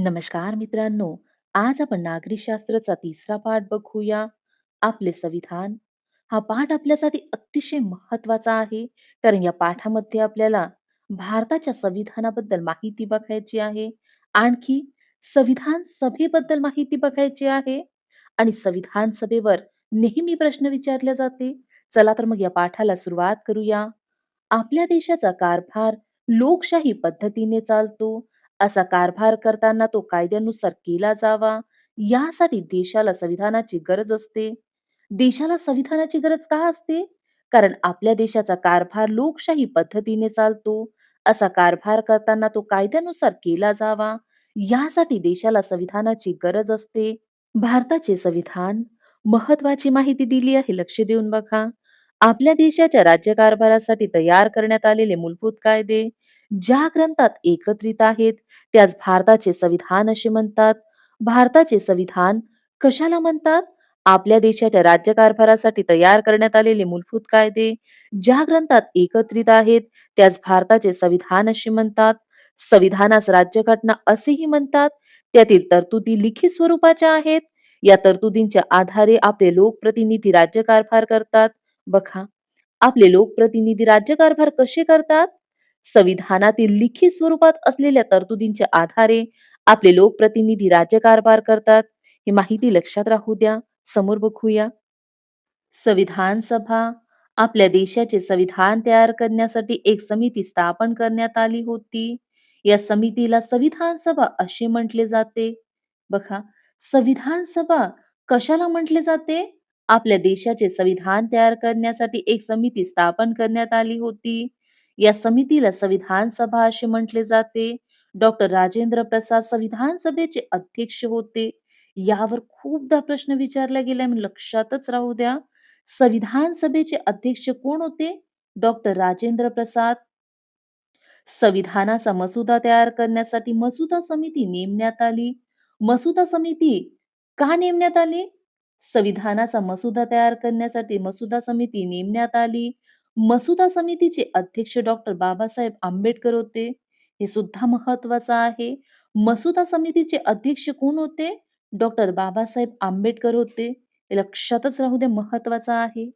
नमस्कार मित्रांनो. आज आपण नागरिकशास्त्राचा तिसरा पाठ बघूया. आपले संविधान. हा पाठ आपल्यासाठी अतिशय महत्वाचा आहे. कारण या पाठामध्ये आपल्याला भारताच्या संविधानाबद्दल माहिती बघायची आहे. आणखी संविधान सभेबद्दल माहिती बघायची आहे. आणि संविधान सभेवर नेहमी प्रश्न विचारले जाते. चला तर मग या पाठाला सुरुवात करूया. आपल्या देशाचा कारभार लोकशाही पद्धतीने चालतो. असा कारभार करताना तो कायद्यानुसार केला जावा, यासाठी देशाला संविधानाची गरज असते. देशाला संविधानाची गरज का असते? कारण आपल्या देशाचा कारभार लोकशाही पद्धतीने चालतो. असा कारभार करताना तो कायद्यानुसार केला जावा, यासाठी देशाला संविधानाची गरज असते. भारताचे संविधान महत्वाची माहिती दिली आहे. लक्ष देऊन बघा. आपल्या देशाच्या राज्यकारभारासाठी तयार करण्यात आलेले मूलभूत कायदे ज्या ग्रंथात एकत्रित आहेत, त्यास भारताचे संविधान असे म्हणतात. भारताचे संविधान कशाला म्हणतात? आपल्या देशाच्या राज्यकारभारासाठी तयार करण्यात आलेले मूलभूत कायदे ज्या ग्रंथात एकत्रित आहेत, त्यास भारताचे संविधान असे म्हणतात. संविधानास राज्यघटना असेही म्हणतात. त्यातील तरतुदी लिखित स्वरूपाच्या आहेत. या तरतुदींच्या आधारे आपले लोकप्रतिनिधी राज्यकारभार करतात. बघा, आपले लोकप्रतिनिधी राज्यकारभार कसे करतात? संविधानातील लिखित स्वरूपात असलेल्या तरतुदींच्या आधारे आपले लोकप्रतिनिधी राज्यकारभार करतात. ही माहिती लक्षात राहू द्या. समोर बघूया. संविधान सभा. आपल्या देशाचे संविधान तयार करण्यासाठी एक समिती स्थापन करण्यात आली होती. या समितीला संविधान सभा असे म्हटले जाते. बघा, संविधान सभा कशाला म्हटले जाते? आपल्या देशाचे संविधान तयार करण्यासाठी एक समिती स्थापन करण्यात आली होती. या समितीला संविधान सभा असे म्हटले जाते. डॉक्टर राजेंद्र प्रसाद संविधान सभेचे अध्यक्ष होते. यावर खूपदा प्रश्न विचारला गेलाय, म्हणून लक्षातच राहू द्या. संविधान सभेचे अध्यक्ष कोण होते? डॉक्टर राजेंद्र प्रसाद. संविधानाचा मसुदा तयार करण्यासाठी मसुदा समिती नेमण्यात आली. मसुदा समिती का नेमण्यात आली? संविधानाचा मसुदा तयार करण्यासाठी मसुदा समिती नेमण्यात आली. मसुदा समितीचे अध्यक्ष डॉक्टर बाबासाहेब आंबेडकर होते. हे सुद्धा महत्वाचं आहे. मसुदा समितीचे अध्यक्ष कोण होते? डॉक्टर बाबासाहेब आंबेडकर होते. हे लक्षातच राहू द्या, महत्वाचं आहे.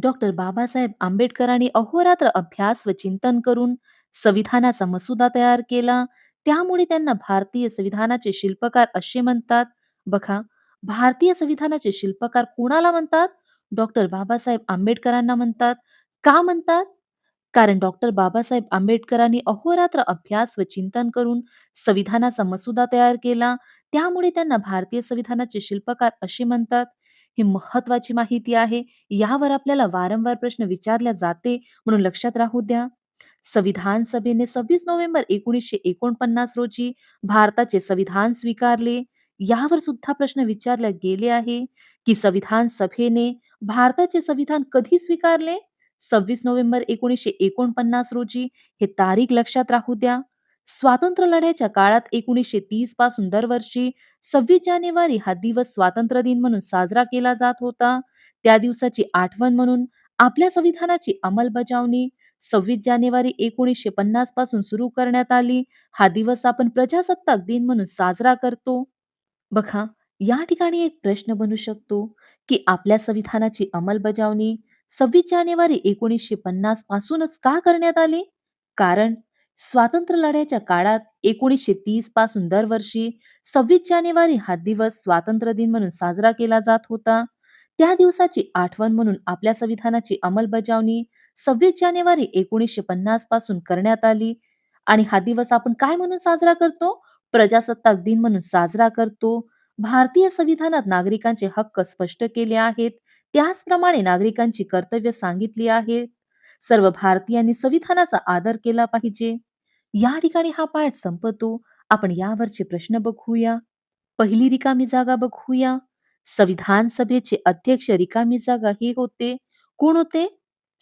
डॉक्टर बाबासाहेब आंबेडकरांनी अहोरात्र अभ्यास व चिंतन करून संविधानाचा मसुदा तयार केला. त्यामुळे त्यांना भारतीय संविधानाचे शिल्पकार असे म्हणतात. बघा, भारतीय संविधानाचे शिल्पकार कोणाला म्हणतात? डॉक्टर बाबासाहेब आंबेडकरांना म्हणतात. का म्हणतात? कारण डॉक्टर बाबासाहेब आंबेडकरांनी अहोरात्र अभ्यास व चिंतन करून संविधानाचा मसुदा तयार केला. त्यामुळे त्यांना भारतीय संविधानाचे शिल्पकार असे म्हणतात. ही महत्वाची माहिती आहे. यावर आपल्याला वारंवार प्रश्न विचारला जाते, म्हणून लक्षात राहू द्या. संविधान सभेने 26 नोव्हेंबर 1949 रोजी भारताचे संविधान स्वीकारले. यावर सुद्धा प्रश्न विचारले गेले आहे, की संविधान सभेने भारताचे संविधान कधी स्वीकारले? 26 नोव्हेंबर 1949 रोजी. हे तारीख लक्षात राहू द्या. स्वातंत्र्य लढ्याच्या काळात 1930 पासून दरवर्षी 26 जानेवारी हा दिवस स्वातंत्र्य दिन म्हणून साजरा केला जात होता. त्या दिवसाची आठवण म्हणून आपल्या संविधानाची अंमलबजावणी 26 जानेवारी 1950 पासून सुरू करण्यात आली. हा दिवस आपण प्रजासत्ताक दिन म्हणून साजरा करतो. बघा, या ठिकाणी एक प्रश्न बनू शकतो, की आपल्या संविधानाची अंमलबजावणी 26 जानेवारी 1950 पासूनच का करण्यात आली? कारण स्वातंत्र्य लढ्याच्या काळात 1930 पासून दरवर्षी 26 जानेवारी हा दिवस स्वातंत्र्य दिन म्हणून साजरा केला जात होता. त्या दिवसाची आठवण म्हणून आपल्या संविधानाची अंमलबजावणी 26 जानेवारी 1950 पासून करण्यात आली. आणि हा दिवस आपण काय म्हणून साजरा करतो? प्रजासत्ताक दिन म्हणून साजरा करतो. भारतीय संविधानात नागरिकांचे हक्क स्पष्ट केले आहेत. त्याचप्रमाणे नागरिकांची कर्तव्य सांगितली आहेत. सर्व भारतीयांनी संविधानाचा आदर केला पाहिजे. या ठिकाणी हा पाठ संपतो. आपण यावरचे प्रश्न बघूया. पहिली रिकामी जागा बघूया. संविधान सभेचे अध्यक्ष रिकामी जागा हे होते. कोण होते?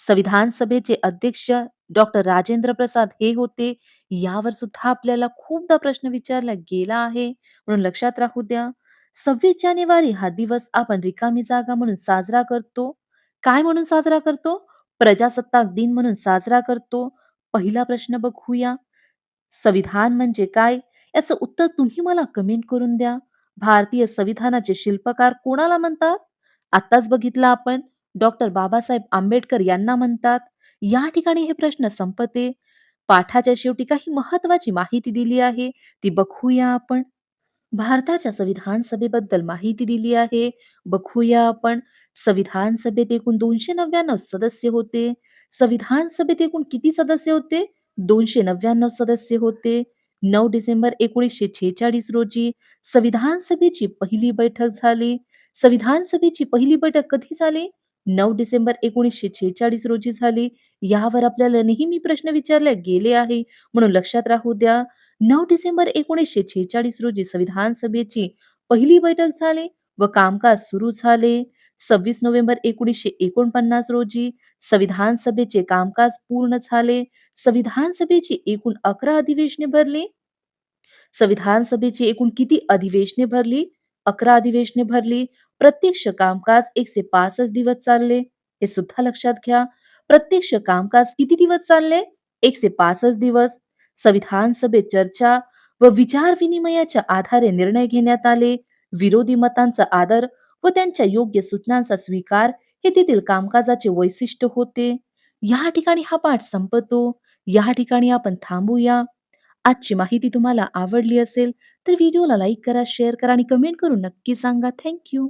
संविधान सभेचे अध्यक्ष डॉक्टर राजेंद्र प्रसाद हे होते. यावर सुद्धा आपल्याला खूपदा प्रश्न विचारला गेला आहे, म्हणून लक्षात राहू द्या. 26 जानेवारी हा दिवस आपण रिकामी जागा म्हणून साजरा करतो. काय म्हणून साजरा करतो? प्रजासत्ताक दिन म्हणून साजरा करतो. पहिला प्रश्न बघूया. संविधान म्हणजे काय? याचं उत्तर तुम्ही मला कमेंट करून द्या. भारतीय संविधानाचे शिल्पकार कोणाला म्हणतात? आत्ताच बघितलं आपण डॉक्टर बाबासाहेब आंबेडकर यांना म्हणतात. या ठिकाणी हे प्रश्न संपते. पाठाच्या शेवटी काही महत्वाची माहिती दिली आहे, ती बघूया आपण. भारताच्या संविधान सभेबद्दल माहिती दिली आहे. बघूया आपण. संविधान सभेत एकूण 299 सदस्य होते. संविधान सभेत एकूण किती सदस्य होते? 299 सदस्य होते. 9 डिसेंबर 1946 रोजी संविधान सभेची पहिली बैठक झाली. संविधान सभेची पहिली बैठक कधी झाली? 9 डिसेंबर 1946 रोजी झाली. यावर आपल्याला नेहमी प्रश्न विचारले गेले आहे, म्हणून लक्षात राहू द्या. 9 डिसेंबर 1946 रोजी संविधान सभेची पहिली बैठक झाली व कामकाज सुरू झाले. 26 नोव्हेंबर 1949 रोजी संविधान सभेचे कामकाज पूर्ण झाले. संविधान सभेची एकूण 11 अधिवेशने भरली. संविधान सभेची एकूण किती अधिवेशने भरली? 11 अधिवेशने भरली. प्रत्यक्ष कामकाज 165 दिवस चालले. हे सुद्धा लक्षात घ्या. प्रत्यक्ष कामकाज किती दिवस चालले? 165 दिवस. संविधान सभेत चर्चा व विचार विनिमयाच्या आधारे निर्णय घेण्यात आले. विरोधी मतांचा आदर व त्यांच्या योग्य सूचनांचा स्वीकार हे तेथील कामकाजाचे वैशिष्ट्य होते. या ठिकाणी हा पाठ संपतो. या ठिकाणी आपण थांबूया. आजची माहिती तुम्हाला आवडली असेल तर व्हिडिओला लाईक करा, शेअर करा आणि कमेंट करून नक्की सांगा. Thank you.